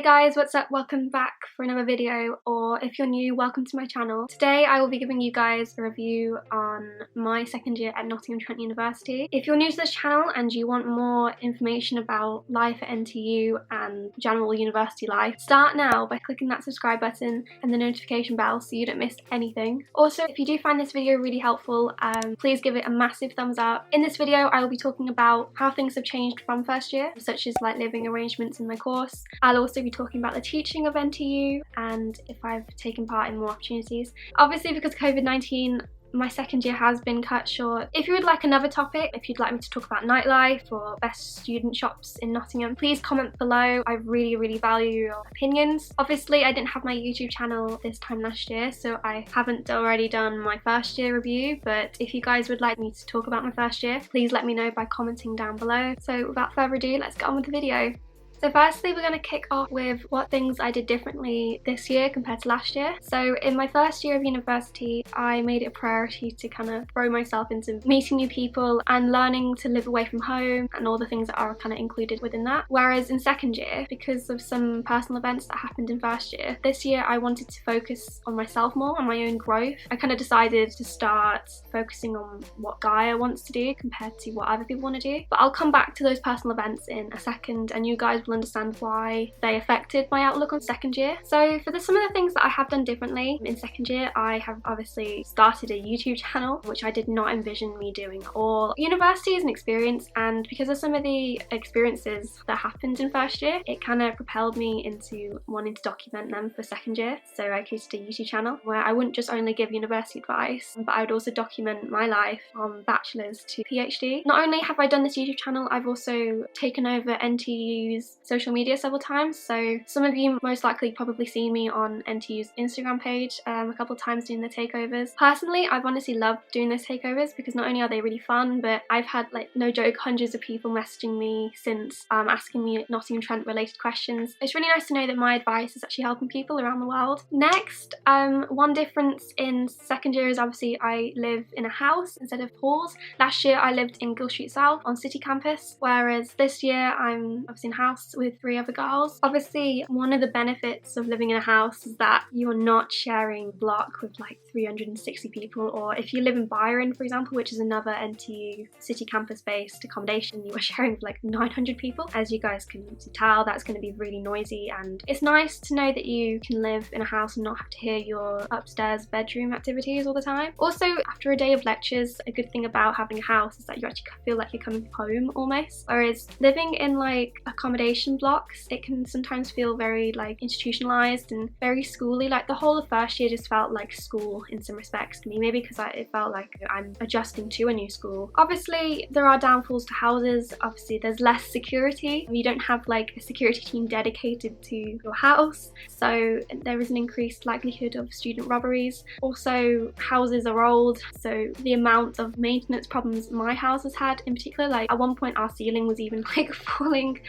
guys, what's up? Welcome back for another video, or if you're new, welcome to my channel. Today I will be giving you guys a review on my second year at Nottingham Trent University. If you're new to this channel and you want more information about life at NTU and general university life, start now by clicking that subscribe button and the notification bell so you don't miss anything. Also, if you do find this video really helpful, please give it a massive thumbs up. In this video I will be talking about how things have changed from first year, such as like living arrangements in my course. I'll also be talking about the teaching of NTU and if I've taken part in more opportunities. Obviously, because of COVID-19, my second year has been cut short. If you would like another topic, if you'd like me to talk about nightlife or best student shops in Nottingham, please comment below. I really value your opinions. Obviously, I didn't have my YouTube channel this time last year, so I haven't already done my first year review, but if you guys would like me to talk about my first year, please let me know by commenting down below. So without further ado, let's get on with the video. So firstly, we're going to kick off with what things I did differently this year compared to last year. So in my first year of university, I made it a priority to kind of throw myself into meeting new people and learning to live away from home and all the things that are kind of included within that. Whereas in second year, because of some personal events that happened in first year, this year I wanted to focus on myself more, on my own growth. I kind of decided to start focusing on what Gaia wants to do compared to what other people want to do. But I'll come back to those personal events in a second and you guys will understand why they affected my outlook on second year. So for some of the things that I have done differently in second year, I have obviously started a YouTube channel, which I did not envision me doing at all. University is an experience, and because of some of the experiences that happened in first year, it kind of propelled me into wanting to document them for second year. So I created a YouTube channel where I wouldn't just only give university advice, but I would also document my life from bachelor's to PhD. Not only have I done this YouTube channel, I've also taken over NTU's social media several times. So some of you most likely probably seen me on NTU's Instagram page a couple of times doing the takeovers. Personally, I've honestly loved doing those takeovers because not only are they really fun, but I've had, like, no joke, hundreds of people messaging me since asking me Nottingham Trent related questions. It's really nice to know that my advice is actually helping people around the world. Next, one difference in second year is obviously I live in a house instead of halls. Last year I lived in Gill Street South on City campus, whereas this year I'm obviously in a house with 3 other girls. Obviously, one of the benefits of living in a house is that you're not sharing a block with like 360 people, or if you live in Byron, for example, which is another NTU city campus based accommodation, you are sharing with like 900 people. As you guys can tell, that's going to be really noisy, and it's nice to know that you can live in a house and not have to hear your upstairs bedroom activities all the time. Also, after a day of lectures, a good thing about having a house is that you actually feel like you're coming home almost, whereas living in like accommodation blocks, it can sometimes feel very like institutionalized and very schooly. Like the whole of first year just felt like school in some respects to me, maybe because it felt like I'm adjusting to a new school. Obviously there are downfalls to houses. Obviously there's less security. You don't have like a security team dedicated to your house, so there is an increased likelihood of student robberies. Also, houses are old, so the amount of maintenance problems my house has had in particular, like at one point our ceiling was even like falling.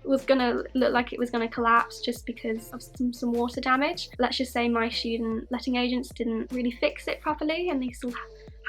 It was gonna look like it was gonna collapse just because of some water damage. Let's just say my student letting agents didn't really fix it properly and they still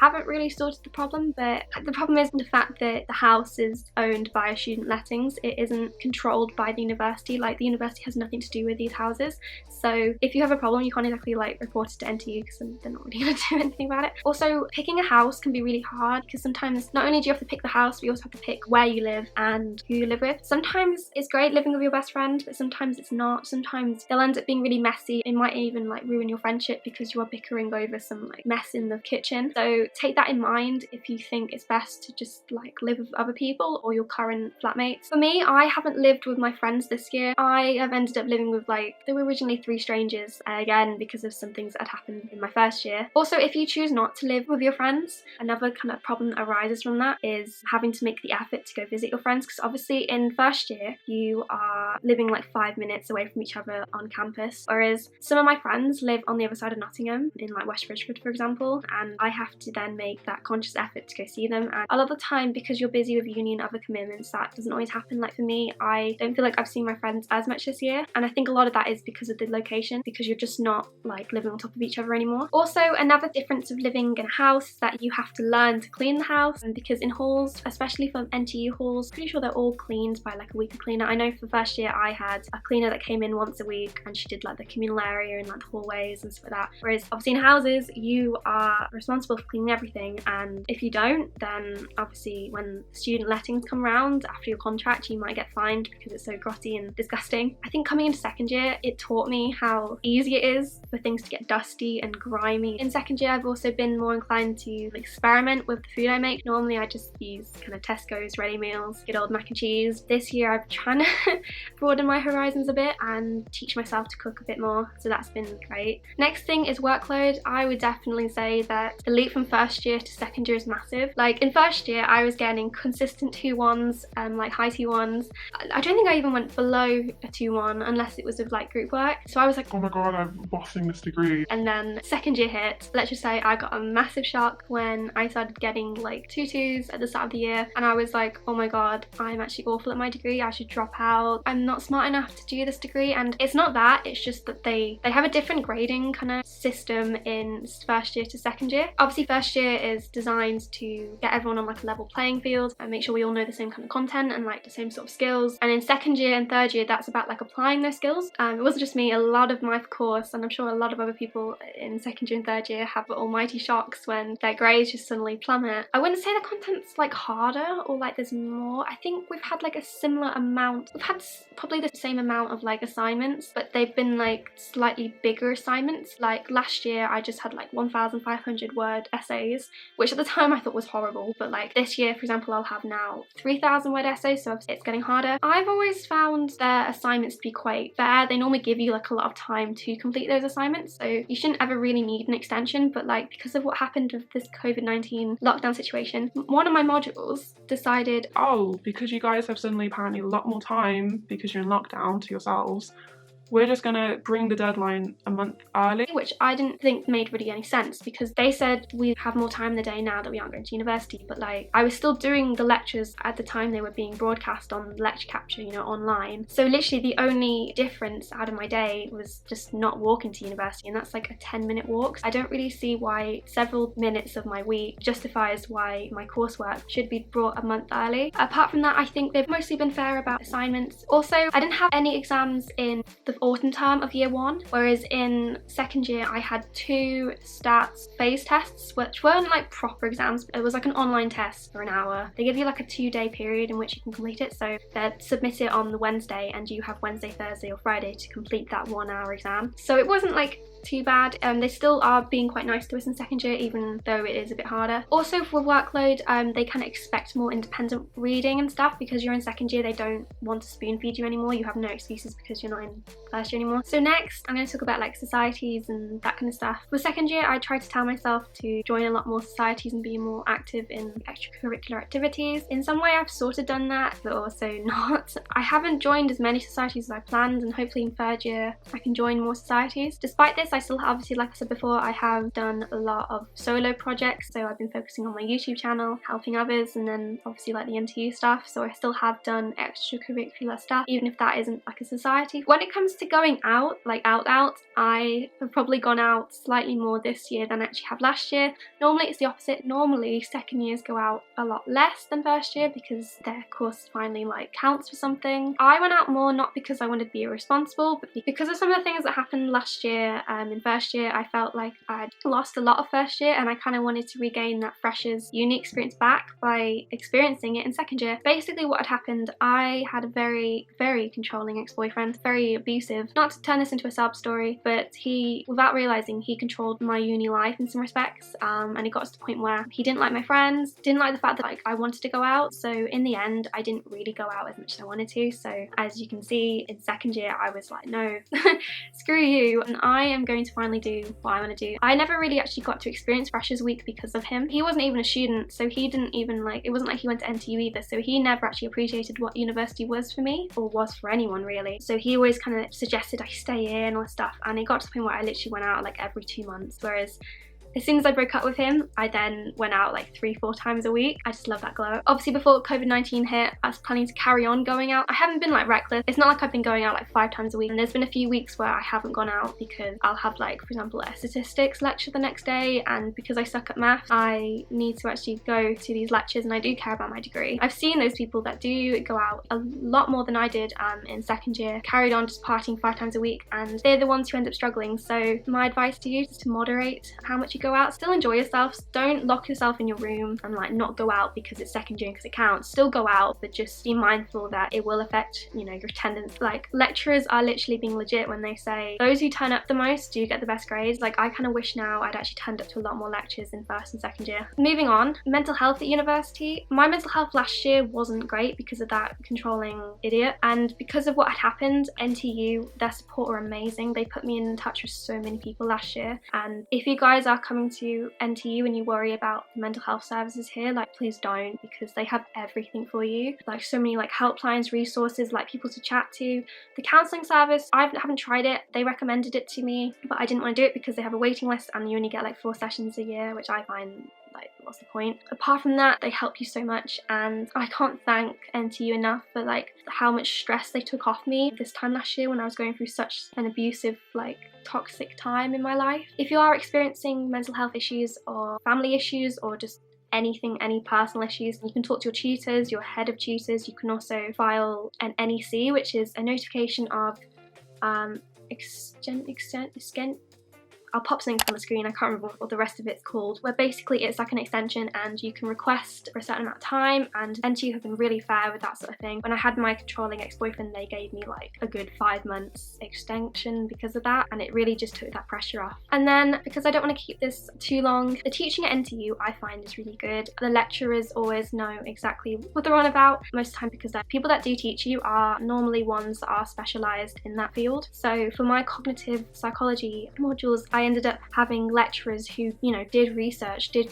haven't really sorted the problem. But the problem is the fact that the house is owned by student lettings. It isn't controlled by the university. Like the university has nothing to do with these houses, so if you have a problem you can't exactly like report it to NTU because they're not really going to do anything about it. Also, picking a house can be really hard because sometimes not only do you have to pick the house, but you also have to pick where you live and who you live with. Sometimes it's great living with your best friend, but sometimes it's not. Sometimes they'll end up being really messy. It might even like ruin your friendship because you are bickering over some like mess in the kitchen. So take that in mind if you think it's best to just like live with other people or your current flatmates. For me, I haven't lived with my friends this year. I have ended up living with, like, there were originally 3 strangers, again because of some things that had happened in my first year. Also, if you choose not to live with your friends, another kind of problem that arises from that is having to make the effort to go visit your friends, because obviously in first year you are living like 5 minutes away from each other on campus, whereas some of my friends live on the other side of Nottingham in like West Bridgeford, for example, and I have to then make that conscious effort to go see them. And a lot of the time, because you're busy with uni and other commitments, that doesn't always happen. Like for me, I don't feel like I've seen my friends as much this year, and I think a lot of that is because of the location, because you're just not like living on top of each other anymore. Also, another difference of living in a house is that you have to learn to clean the house, and because in halls, especially for NTU halls, pretty sure they're all cleaned by like a weekly cleaner. I know for first year I had a cleaner that came in once a week, and she did like the communal area and like the hallways and stuff like that. Whereas obviously in houses, you are responsible for cleaning everything, and if you don't, then obviously when student lettings come around after your contract, you might get fined because it's so grotty and disgusting. I think coming into second year, it taught me how easy it is for things to get dusty and grimy. In second year, I've also been more inclined to experiment with the food I make. Normally I just use kind of Tesco's ready meals, good old mac and cheese. This year I'm trying to broaden my horizons a bit and teach myself to cook a bit more, so that's been great. Next thing is workload. I would definitely say that the leap from first year to second year is massive. Like in first year, I was getting consistent 2-1s, like high 2-1s. I don't think I even went below a 2-1 unless it was with like group work. So I was like, oh my god, I'm bossing this degree. And then second year hit. Let's just say I got a massive shock when I started getting like 2-2s at the start of the year, and I was like, oh my god, I'm actually awful at my degree. I should drop out. I'm not smart enough to do this degree. And it's not that, it's just that they have a different grading kind of system in first year to second year. Obviously first year is designed to get everyone on like a level playing field and make sure we all know the same kind of content and like the same sort of skills. And in second year and third year, that's about like applying those skills. It wasn't just me, a lot of my course, and I'm sure a lot of other people in second year and third year have almighty shocks when their grades just suddenly plummet. I wouldn't say the content's like harder or like there's more. I think we've had like a similar amount. We've had probably the same amount of like assignments, but they've been like slightly bigger assignments. Like last year I just had like 1,500 word essays, which at the time I thought was horrible, but like this year, for example, I'll have now 3,000 word essays, so it's getting harder. I've always found their assignments to be quite fair. They normally give you like a lot of time to complete those assignments, so you shouldn't ever really need an extension. But like because of what happened with this COVID-19 lockdown situation, one of my modules decided, oh, because you guys have suddenly apparently a lot more time because you're in lockdown to yourselves, we're just gonna bring the deadline a month early. Which I didn't think made really any sense, because they said we have more time in the day now that we aren't going to university, but like I was still doing the lectures at the time they were being broadcast on lecture capture, you know, online. So literally the only difference out of my day was just not walking to university, and that's like a 10-minute walk. I don't really see why several minutes of my week justifies why my coursework should be brought a month early. Apart from that, I think they've mostly been fair about assignments. Also, I didn't have any exams in the autumn term of year 1, whereas in second year I had 2 stats phase tests, which weren't like proper exams. It was like an online test for an hour. They give you like a 2-day period in which you can complete it, so they'd submit it on the Wednesday and you have Wednesday, Thursday or Friday to complete that 1-hour exam. So it wasn't like too bad. They still are being quite nice to us in second year, even though it is a bit harder. Also for workload, they kind of expect more independent reading and stuff. Because you're in second year, they don't want to spoon feed you anymore. You have no excuses because you're not in first year anymore. So next I'm going to talk about like societies and that kind of stuff. For second year, I tried to tell myself to join a lot more societies and be more active in extracurricular activities. In some way I've sort of done that, but also not. I haven't joined as many societies as I planned, and hopefully in third year I can join more societies. Despite this, I still, obviously, like I said before, I have done a lot of solo projects, so I've been focusing on my YouTube channel, helping others, and then obviously like the NTU stuff, so I still have done extracurricular stuff, even if that isn't like a society. When it comes to going out, like out, I have probably gone out slightly more this year than I actually have last year. Normally it's the opposite. Normally second years go out a lot less than first year because their course finally like counts for something. I went out more not because I wanted to be irresponsible, but because of some of the things that happened last year. In first year I felt like I'd lost a lot of first year, and I kind of wanted to regain that freshers uni experience back by experiencing it in second year. Basically what had happened, I had a very, very controlling ex-boyfriend, very abusive. Not to turn this into a sob story, but he, without realising, he controlled my uni life in some respects, and it got to the point where he didn't like my friends, didn't like the fact that like I wanted to go out. So in the end I didn't really go out as much as I wanted to. So as you can see, in second year I was like, no, screw you, and I am going to finally do what I want to do. I never really actually got to experience Freshers Week because of him. He wasn't even a student, so he didn't even like, it wasn't like he went to NTU either, so he never actually appreciated what university was for me, or was for anyone really. So he always kind of suggested I stay in or stuff, and it got to the point where I literally went out like every 2 months, whereas As soon as I broke up with him, I then went out like 3-4 times a week. I just love that glow up. Obviously before COVID-19 hit, I was planning to carry on going out. I haven't been like reckless. It's not like I've been going out like 5 times a week, and there's been a few weeks where I haven't gone out because I'll have like, for example, a statistics lecture the next day, and because I suck at math, I need to actually go to these lectures, and I do care about my degree. I've seen those people that do go out a lot more than I did in second year, carried on just partying 5 times a week, and they're the ones who end up struggling. So my advice to you is to moderate how much you go out. Still enjoy yourself. Don't lock yourself in your room and like not go out because it's second year and because it counts. Still go out, but just be mindful that it will affect, you know, your attendance. Like, lecturers are literally being legit when they say those who turn up the most do get the best grades. Like, I kind of wish now I'd actually turned up to a lot more lectures in first and second year. Moving on, mental health at university. My mental health last year wasn't great because of that controlling idiot, and because of what had happened, NTU, their support are amazing. They put me in touch with so many people last year, and if you guys are coming to NTU and you worry about the mental health services here, like, please don't, because they have everything for you. Like, so many like helplines, resources, like people to chat to. The counselling service, I haven't tried it. They recommended it to me, but I didn't want to do it because they have a waiting list and you only get like 4 sessions a year, which I find like, what's the point? Apart from that, they help you so much, and I can't thank NTU enough for like how much stress they took off me this time last year when I was going through such an abusive, like, toxic time in my life. If you are experiencing mental health issues or family issues or just anything, any personal issues, you can talk to your tutors, your head of tutors. You can also file an NEC, which is a notification of I'll pop something on the screen, I can't remember what the rest of it's called, where basically it's like an extension and you can request for a certain amount of time, and NTU have been really fair with that sort of thing. When I had my controlling ex-boyfriend, they gave me like a good 5 months extension because of that, and it really just took that pressure off. And then, because I don't want to keep this too long, the teaching at NTU I find is really good. The lecturers always know exactly what they're on about most of the time, because the people that do teach you are normally ones that are specialised in that field. So for my cognitive psychology modules, I ended up having lecturers who, you know, did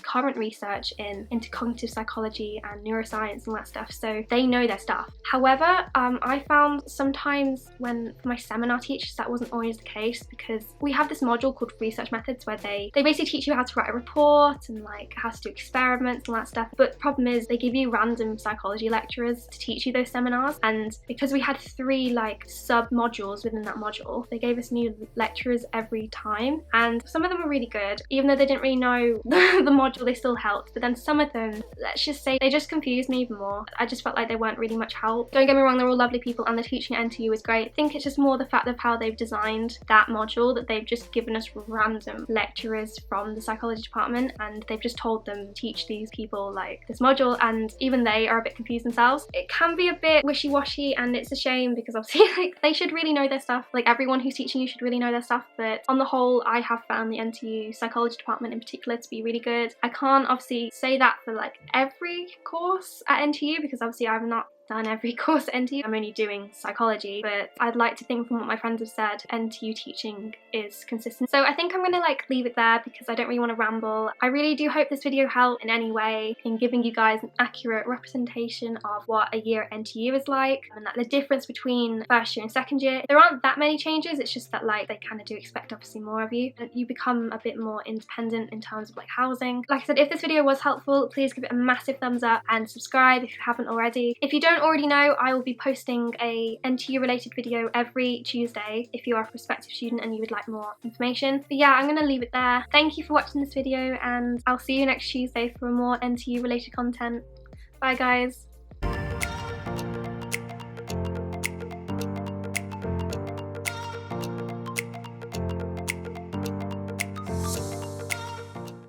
current research into cognitive psychology and neuroscience and all that stuff, so they know their stuff. However, I found sometimes when for my seminar teachers that wasn't always the case, because we have this module called research methods where they basically teach you how to write a report and like how to do experiments and all that stuff, but the problem is they give you random psychology lecturers to teach you those seminars, and because we had 3 like sub modules within that module, they gave us new lecturers every time, and some of them were really good. Even though they didn't really know the module, they still helped. But then some of them, let's just say, they just confused me even more. I just felt like they weren't really much help. Don't get me wrong, they're all lovely people and the teaching at NTU is great. I think it's just more the fact of how they've designed that module, that they've just given us random lecturers from the psychology department and they've just told them to teach these people like this module, and even they are a bit confused themselves. It can be a bit wishy-washy, and it's a shame because obviously like they should really know their stuff. Like, everyone who's teaching you should really know their stuff, but on the whole, I have found the NTU psychology department in particular to be really good. I can't obviously say that for like every course at NTU because obviously I've not done every course at NTU. I'm only doing psychology, but I'd like to think from what my friends have said, NTU teaching is consistent. So I think I'm gonna like leave it there because I don't really want to ramble. I really do hope this video helped in any way in giving you guys an accurate representation of what a year at NTU is like, and that the difference between first year and second year, there aren't that many changes. It's just that like they kind of do expect obviously more of you, and you become a bit more independent in terms of like housing. Like I said, if this video was helpful, please give it a massive thumbs up and subscribe if you haven't already. If you don't already know, I will be posting a NTU related video every Tuesday if you are a prospective student and you would like more information. But yeah, I'm gonna leave it there. Thank you for watching this video, and I'll see you next Tuesday for more NTU related content. Bye guys.